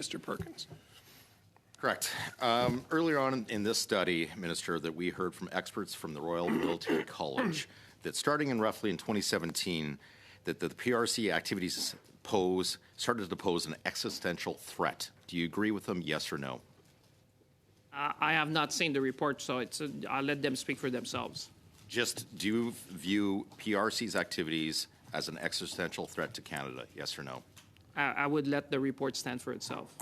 Mr. Perkins. Correct. Earlier on in this study, Minister, that we heard from experts from the Royal Military College that starting in roughly in 2017, that the PRC activities started to pose an existential threat. Do you agree with them, yes or no? I have not seen the report, so I'll let them speak for themselves. Just do you view PRC's activities as an existential threat to Canada, yes or no? I would let the report stand for itself.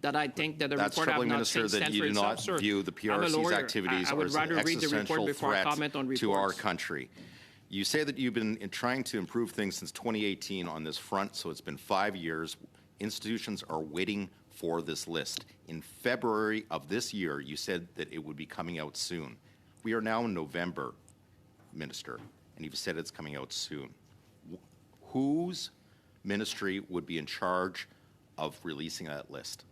That I think that the That's report I have troubling, not Minister, seen that stand you for do itself. not view the PRC's activities I would as an rather read the existential report before I threat comment on reports. to our country. You say that you've been trying to improve things since 2018 on this front, so it's been 5 years. Institutions are waiting for this list. In February of this year, you said that it would be coming out soon. We are now in November, Minister, and you've said it's coming out soon. Whose ministry would be in charge of releasing that list?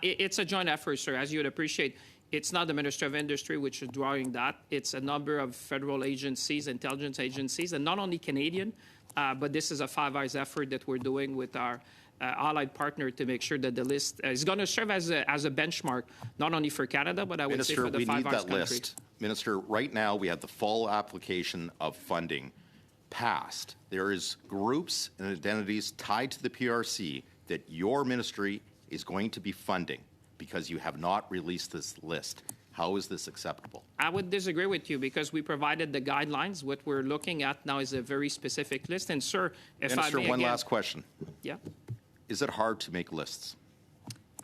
It's a joint effort, sir. As you would appreciate, it's not the Minister of Industry which is drawing that. It's a number of federal agencies, intelligence agencies, and not only Canadian, but this is a Five Eyes effort that we're doing with our allied partner to make sure that the list is going to serve as a benchmark, not only for Canada, but I would say for the Five Eyes countries. Minister, we need that list. Minister, right now we have the full application of funding passed. There is groups and identities tied to the PRC that your ministry is going to be funding because you have not released this list. How is this acceptable? I would disagree with you because we provided the guidelines. What we're looking at now is a very specific list. And, sir, if Minister, I may one again, last question. Yeah. Is it hard to make lists?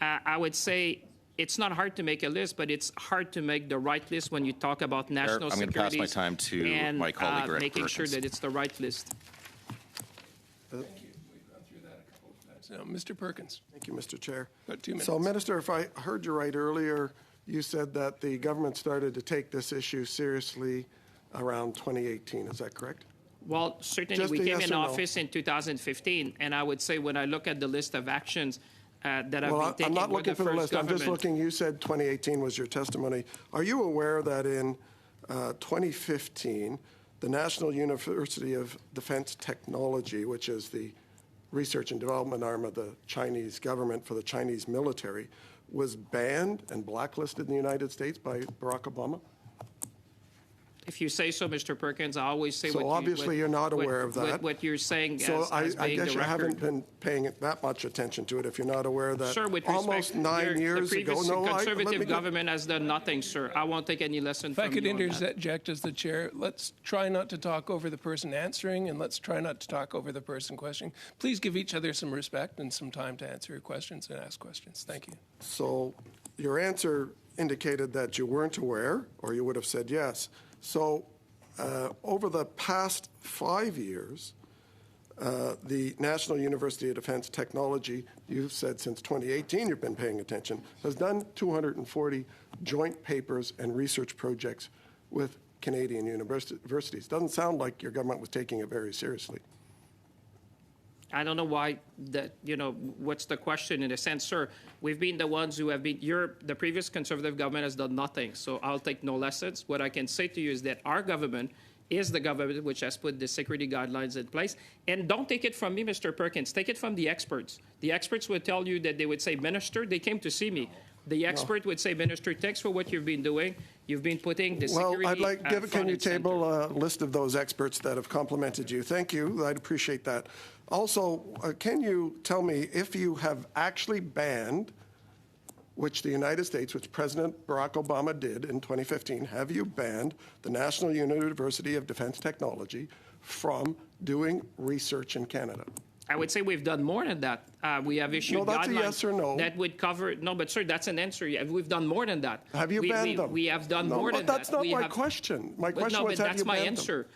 I would say it's not hard to make a list, but it's hard to make the right list when you talk about national security. I'm going to pass my time to my colleague, Greg making Perkins. sure that it's the right list. Thank you. We've gone through that a couple of times now. Mr. Perkins. Thank you, Mr. Chair. About 2 minutes. So, Minister, if I heard you right earlier, you said that the government started to take this issue seriously around 2018. Is that correct? Well, certainly Just we a came yes in or no. office in 2015, and I would say when I look at the list of actions that have Well, been taken I'm not with looking for the first list. I'm just government- looking. You said 2018 was your testimony. Are you aware that in 2015, the National University of Defense Technology, which is the research and development arm of the Chinese government for the Chinese military, was banned and blacklisted in the United States by Barack Obama? If you say so, Mr. Perkins, I always say So obviously you're not aware of that. What you're saying So as I being guess the you record. haven't been paying that much attention to it if you're not aware that Sir, with almost respect, 9 years the ago. previous No, conservative government has done nothing, sir. I won't take any lesson If from I could you on that. interject as the chair, let's try not to talk over the person answering, and let's try not to talk over the person questioning. Please give each other some respect and some time to answer your questions and ask questions. Thank you. So your answer indicated that you weren't aware, or you would have said yes. So over the past 5 years, the National University of Defense Technology, you've said since 2018 you've been paying attention, has done 240 joint papers and research projects with Canadian universities. Doesn't sound like your government was taking it very seriously. I don't know why that, what's the question in a sense, sir? We've been the ones who have been, the previous conservative government has done nothing, so I'll take no lessons. What I can say to you is that our government is the government which has put the security guidelines in place. And don't take it from me, Mr. Perkins, take it from the experts. The experts would tell you that they would say, Minister, they came to see me. The expert would say, Minister, thanks for what you've been doing. You've been putting the security Well, I'd like, can you and center. table a list of those experts that have complimented you? Thank you. I'd appreciate that. Also, can you tell me if you have actually banned, which the United States, which President Barack Obama did in 2015, have you banned the National University of Defense Technology from doing research in Canada? I would say we've done more than that. We have issued No, that's a guidelines yes or no. that would cover. No, but sir, that's an answer. We've done more than that. Have you banned them? We have done No, more but than that's that. not my question. My question was, but have you that's my banned them? answer.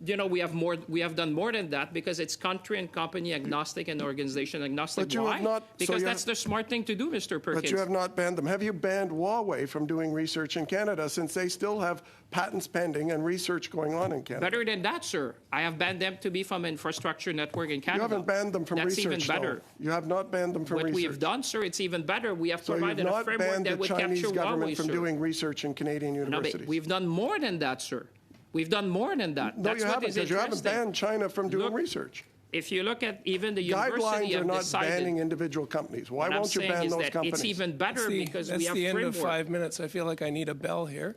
We have more. We have done more than that because it's country and company agnostic and organization agnostic. But you Why? have not. Because so that's the smart thing to do, Mr. Perkins. But you have not banned them. Have you banned Huawei from doing research in Canada since they still have patents pending and research going on in Canada? Better than that, sir. I have banned them to be from infrastructure network in Canada. You haven't banned them from that's research. That's even better. Though. You have not banned them from what research. we have done, sir, it's even better. We have So provided you've a not framework banned that the would Chinese capture government Huawei, from sir. doing research in Canadian No, universities. but we've done more than that, sir. We've done more than that. No, That's you what haven't, is because you haven't interesting. banned China from doing Look, research. If you look at even the university Guidelines are have not decided, banning individual companies. Why what I'm won't you saying ban is those that companies? it's even better because we That's have the end framework. of 5 minutes. I feel like I need a bell here.